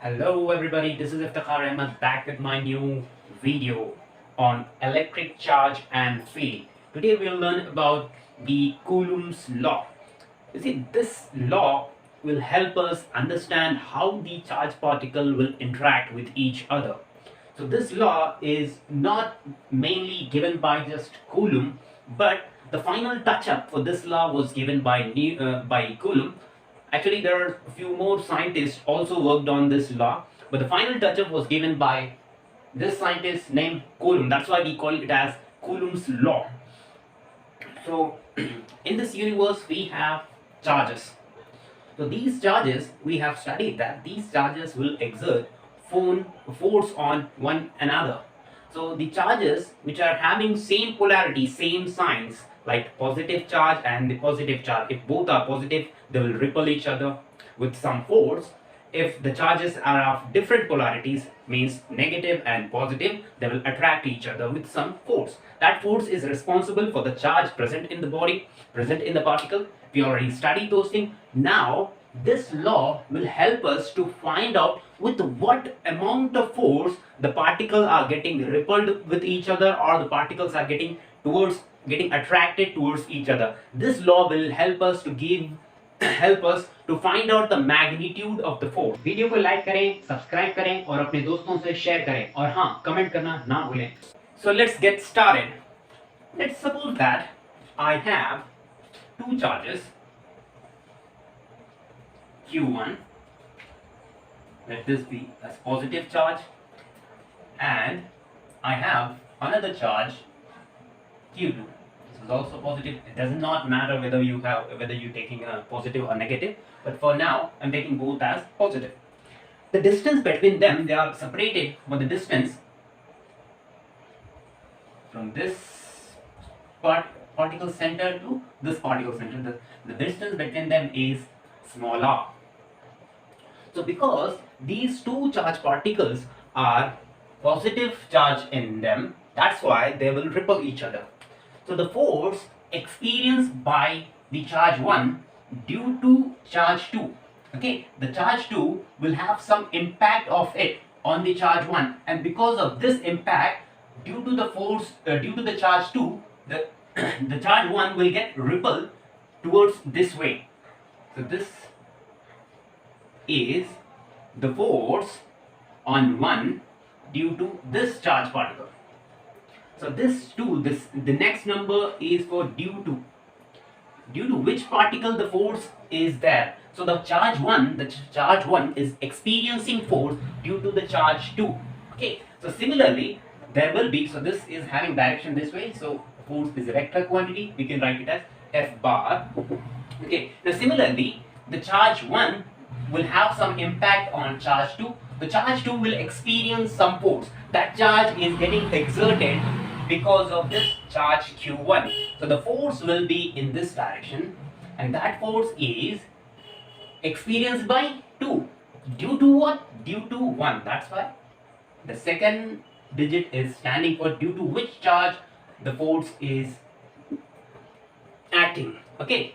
Hello everybody, this is Iftikhar Ahmed back with my new video on electric charge and field. Today we'll learn about the Coulomb's law. You see, this law will help us understand how the charge particle will interact with each other. So this law is not mainly given by just Coulomb, but the final touch-up for this law was given by Coulomb. Actually, there are a few more scientists also worked on this law, but the final touch-up was given by this scientist named Coulomb. That's why we call it as Coulomb's law. So, in this universe, we have charges. So these charges, we have studied that these charges will exert force on one another. So the charges which are having same polarity, same signs, like positive charge and the positive charge, if both are positive, they will repel each other with some force. If the charges are of different polarities, means negative and positive, they will attract each other with some force. That force is responsible for the charge present in the body, present in the particle. We already studied those things. Now this law will help us to find out with what amount of force the particles are getting repelled with each other, or the particles are getting attracted towards each other. This law will help us to find out the magnitude of the force. Video को like करें, subscribe करें और अपने दोस्तों से share करें, और हाँ, कमेंट करना ना भूलें. So let's get started. Let's suppose that I have two charges, Q1, let this be as positive charge, and I have another charge, Q2. This is also positive. It does not matter whether you're taking a positive or negative, but for now I'm taking both as positive. The distance between them, they are separated by the distance from this particle center to this particle center. The distance between them is small r. So because these two charge particles are positive charge in them, that's why they will repel each other. So the force experienced by the charge 1 due to charge 2, okay, the charge 2 will have some impact of it on the charge 1, and because of this impact, due to the force, due to the charge 2, the charge 1 will get repelled towards this way. So this is the force on 1 due to this charge particle. So the next number is for due to which particle the force is there. So the charge 1 is experiencing force due to the charge 2. Okay, so similarly there will be, so this is having direction this way, so force is a vector quantity, we can write it as F bar. Okay, now similarly the charge 1 will have some impact on charge 2. The charge 2 will experience some force. That charge is getting exerted because of this charge Q1. So the force will be in this direction, and that force is experienced by 2. Due to what? Due to 1. That's why the second digit is standing for due to which charge the force is acting. Okay.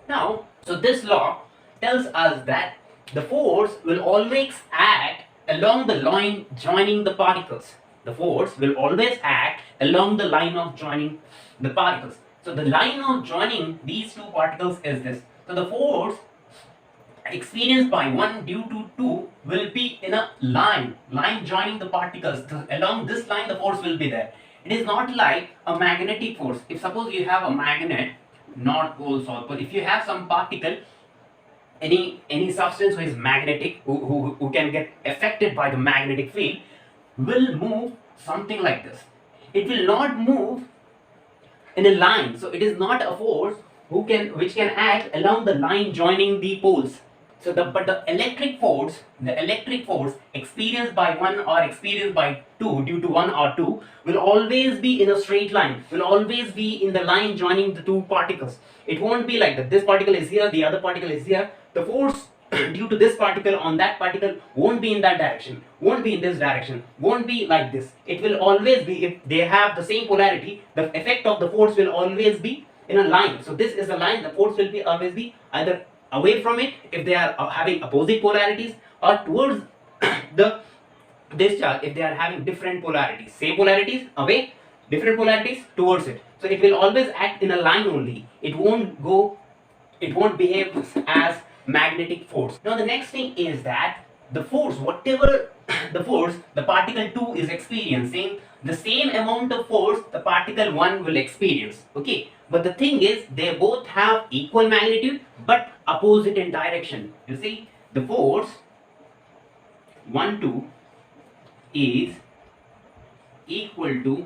Now, so this law tells us that the force will always act along the line joining the particles. The force will always act along the line of joining the particles. So the line of joining these two particles is this. So the force experienced by 1 due to 2 will be in a line joining the particles. So along this line the force will be there. It is not like a magnetic force. If suppose you have a magnet, North Pole, South Pole, if you have some particle, any substance who is magnetic, who can get affected by the magnetic field, will move something like this. It will not move in a line. So it is not a force which can act along the line joining the poles. So but the electric force experienced by 1 or experienced by 2 due to 1 or 2 will always be in a straight line, will always be in the line joining the two particles. It won't be like that. This particle is here, the other particle is here. The force due to this particle on that particle won't be in that direction, won't be in this direction, won't be like this. It will always be, if they have the same polarity, the effect of the force will always be in a line. So this is a line, the force will be always be either away from it if they are having opposite polarities, or towards the discharge if they are having different polarities, same polarities away, different polarities towards it. So it will always act in a line only. It won't behave as magnetic force. Now the next thing is that the force, whatever the force the particle 2 is experiencing, the same amount of force the particle 1 will experience. Okay, but the thing is they both have equal magnitude but opposite in direction. You see, the force 1 2 is equal to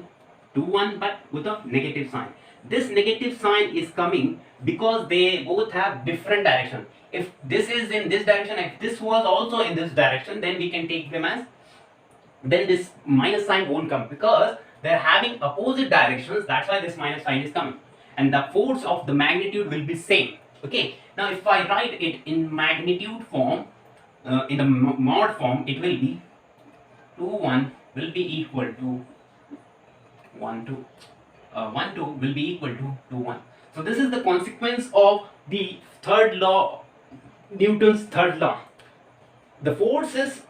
2 1 but with a negative sign. This negative sign is coming because they both have different direction. If this is in this direction, if this was also in this direction, then we can take them as, then this minus sign won't come because they're having opposite directions. That's why this minus sign is coming, and the force of the magnitude will be same. Okay, now if I write it in magnitude form, in the mod form, it will be 2 1 will be equal to 1 2. 1 2 will be equal to 2 1. So this is the consequence of the third law, Newton's third law. The forces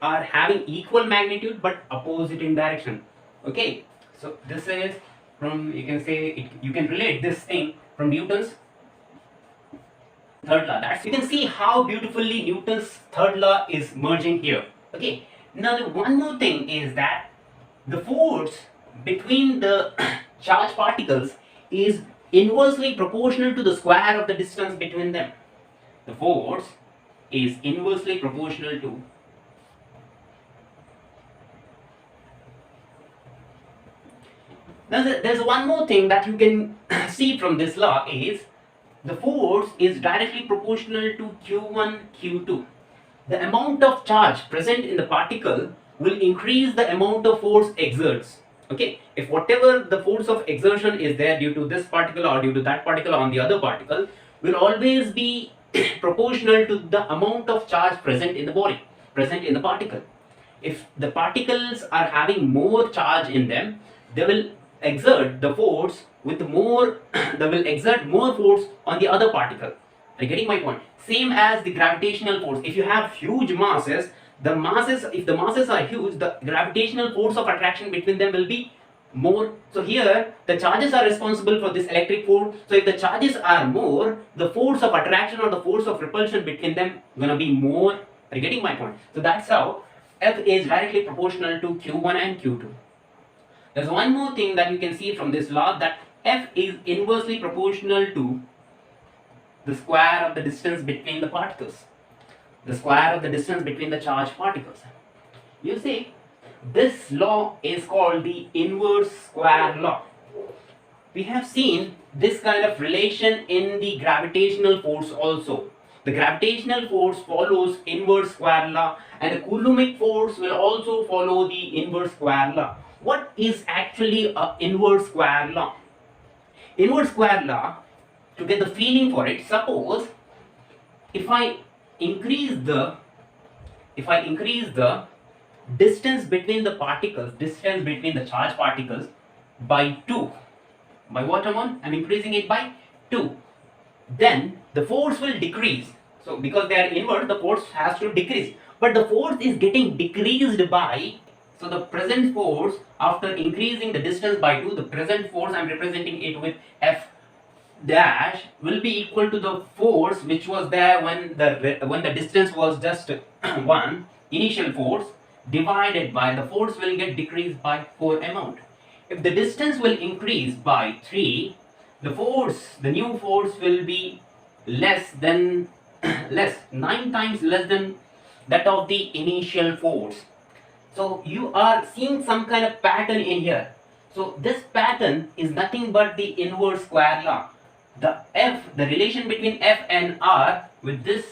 are having equal magnitude but opposite in direction. Okay, so this is from, you can say it, you can relate this thing from Newton's third law. That's, you can see how beautifully Newton's third law is merging here. Okay, now the one more thing is that the force between the charged particles is inversely proportional to the square of the distance between them. The force is inversely proportional to now there's one more thing that you can see from this law is the force is directly proportional to Q1 Q2. The amount of charge present in the particle will increase the amount of force exerts. Okay, if whatever the force of exertion is there due to this particle or due to that particle on the other particle will always be proportional to the amount of charge present in the body, present in the particle. If the particles are having more charge in them, they will exert the force with more they will exert more force on the other particle. Are you getting my point? Same as the gravitational force. If you have huge masses, the masses, if the masses are huge, the gravitational force of attraction between them will be more. So here the charges are responsible for this electric force. So if the charges are more, the force of attraction or the force of repulsion between them gonna be more. Are you getting my point? So that's how F is directly proportional to Q1 and Q2. There's one more thing that you can see from this law, that F is inversely proportional to the square of the distance between the particles. The square of the distance between the charged particles. You see, this law is called the inverse square law. We have seen this kind of relation in the gravitational force also. The gravitational force follows inverse square law, and the Coulombic force will also follow the inverse square law. What is actually an inverse square law? Inverse square law, to get the feeling for it, suppose if I increase the distance between the particles, distance between the charged particles by 2, by what amount? I'm increasing it by 2. Then the force will decrease. So because they are inverse, the force has to decrease. But the force is getting decreased by, so the present force after increasing the distance by 2, the present force, I'm representing it with F dash, will be equal to the force which was there when the distance was just 1, initial force, divided by the force will get decreased by 4 amount. If the distance will increase by 3, the new force will be less than 9 times less than that of the initial force. So you are seeing some kind of pattern in here. So this pattern is nothing but the inverse square law. The relation between F and R, with this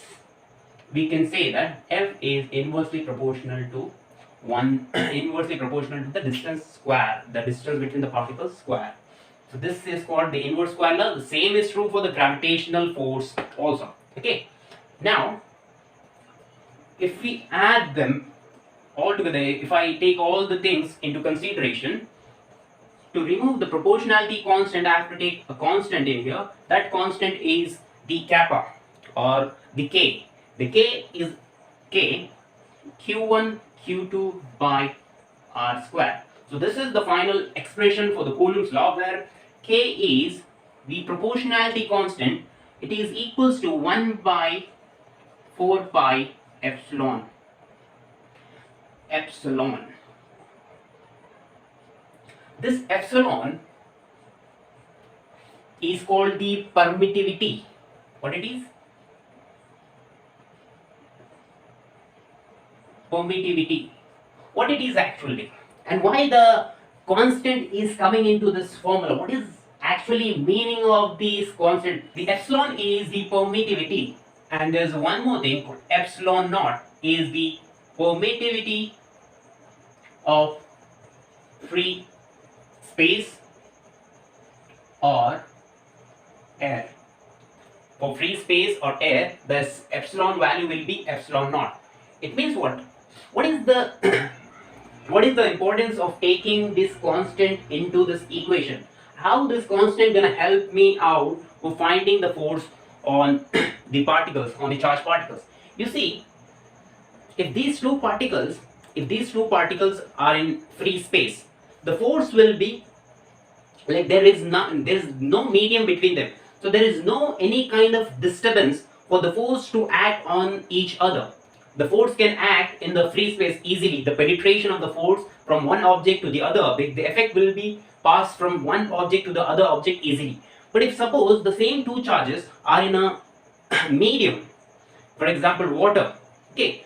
we can say that F is inversely proportional to inversely proportional to the distance square, the distance between the particles square. So this is called the inverse square law. The same is true for the gravitational force also. Okay. Now, if we add them all together, if I take all the things into consideration, to remove the proportionality constant, I have to take a constant in here. That constant is d kappa. or the K. The K is K Q1 Q2 by R square. So this is the final expression for the Coulomb's law, where K is the proportionality constant. It is equals to 1 by 4 pi epsilon. This epsilon is called the permittivity. What it is? Permittivity. What it is actually, and why the constant is coming into this formula. What is actually meaning of this constant? The epsilon is the permittivity, and there's one more thing called epsilon naught is the permittivity of free space or air. For free space or air, this epsilon value will be epsilon naught. It means what? What is the what is the importance of taking this constant into this equation? How this constant gonna help me out for finding the force on the particles, on the charged particles? You see, if these two particles are in free space, the force will be like there is no medium between them, so there is no any kind of disturbance for the force to act on each other. The force can act in the free space easily. The penetration of the force from one object to the other object, the effect will be passed from one object to the other object easily. But if suppose the same two charges are in a medium, for example water, okay,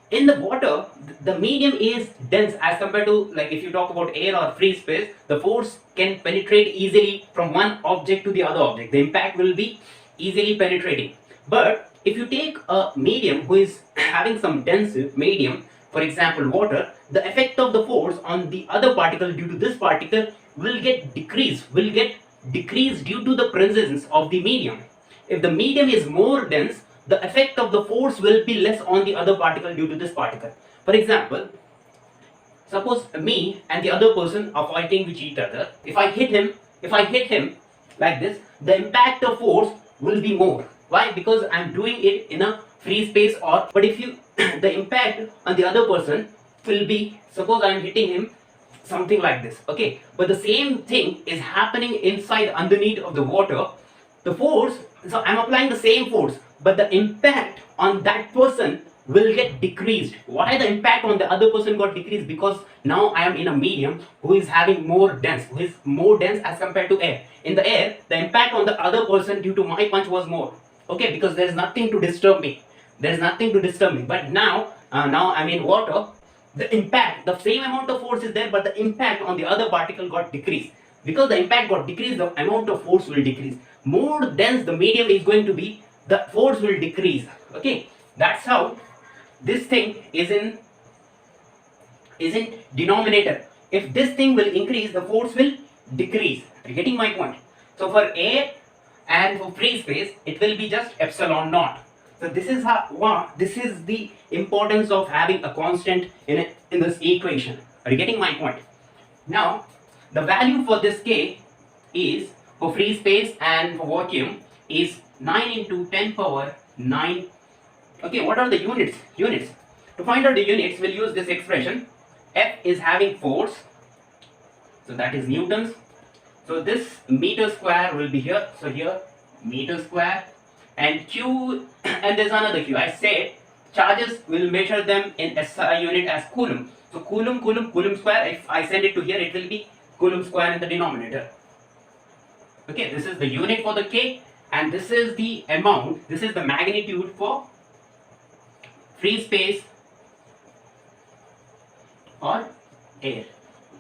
in the water the medium is dense as compared to, like if you talk about air or free space, the force can penetrate easily from one object to the other object. The impact will be easily penetrating. But if you take a medium who is having some dense medium, for example water, the effect of the force on the other particle due to this particle will get decreased due to the presence of the medium. If the medium is more dense, the effect of the force will be less on the other particle due to this particle. For example, suppose me and the other person are fighting with each other. If I hit him like this, the impact of force will be more. Why? Because I'm doing it in a free space. Or but if you the impact on the other person will be, suppose I'm hitting him something like this, okay, but the same thing is happening inside underneath of the water. The force, so I'm applying the same force, but the impact on that person will get decreased. Why the impact on the other person got decreased? Because now I am in a medium who is more dense as compared to air. In the air, the impact on the other person due to my punch was more, okay, because there is nothing to disturb me. But now I'm in water. The impact, the same amount of force is there, but the impact on the other particle got decreased. Because the impact got decreased, the amount of force will decrease. More dense the medium is going to be, the force will decrease. Okay, that's how this thing is in denominator. If this thing will increase, the force will decrease. Are you getting my point? So for air and for free space, it will be just epsilon naught. So this is this is the importance of having a constant in this equation. Are you getting my point? Now the value for this K is, for free space and for vacuum, is 9 into 10 power 9. Okay, what are the units? To find out the units, we'll use this expression. F is having force, so that is newtons. So this meter square will be here. So here meter square, and Q, and there's another Q. I said charges will measure them in SI unit as Coulomb. So Coulomb square. If I send it to here, it will be Coulomb square in the denominator. Okay, this is the unit for the K, and this is the amount, this is the magnitude for free space or air.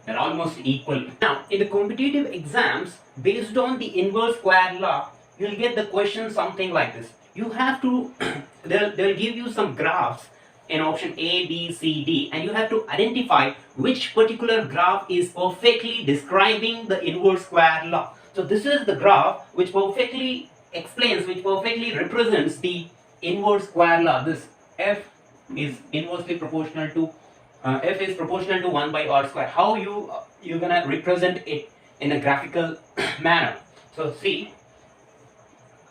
They're almost equal. Now, in the competitive exams, based on the inverse square law, you'll get the question something like this. You have to, they'll give you some graphs in option A, B, C, D, and you have to identify which particular graph is perfectly describing the inverse square law. So this is the graph which perfectly explains, which perfectly represents the inverse square law. This F is inversely proportional to F is proportional to 1 by R square. How you're gonna represent it in a graphical manner? So see,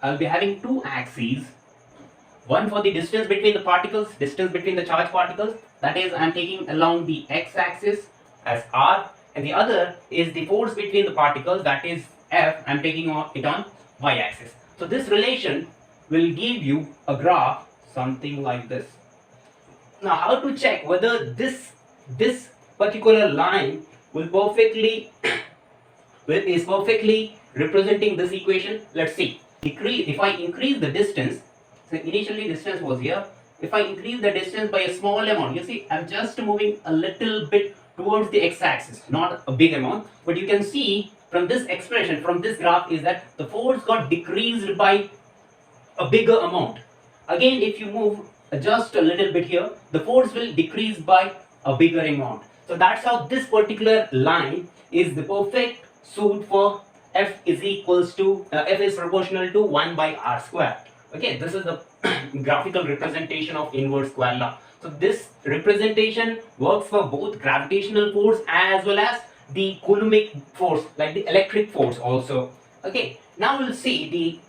I'll be having two axes. One for the distance between the particles, distance between the charged particles, that is I'm taking along the x-axis as r, and the other is the force between the particles, that is F, I'm taking it on y-axis. So this relation will give you a graph something like this. Now how to check whether this particular line will perfectly is perfectly representing this equation? Let's see. If I increase the distance, so initially distance was here. If I increase the distance by a small amount, you see I'm just moving a little bit towards the x-axis, not a big amount, but you can see from this expression, from this graph, is that the force got decreased by a bigger amount. Again, if you move just a little bit here, the force will decrease by a bigger amount. So that's how this particular line is the perfect suit for F is equals to F is proportional to 1 by r square. Okay, this is the graphical representation of inverse square law. So this representation works for both gravitational force as well as the Coulombic force, like the electric force also. Okay, now we'll see the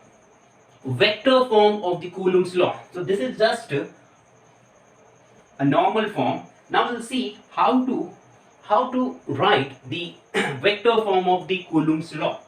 vector form of the Coulomb's law. So this is just a normal form. Now we'll see how to write the vector form of the Coulomb's law.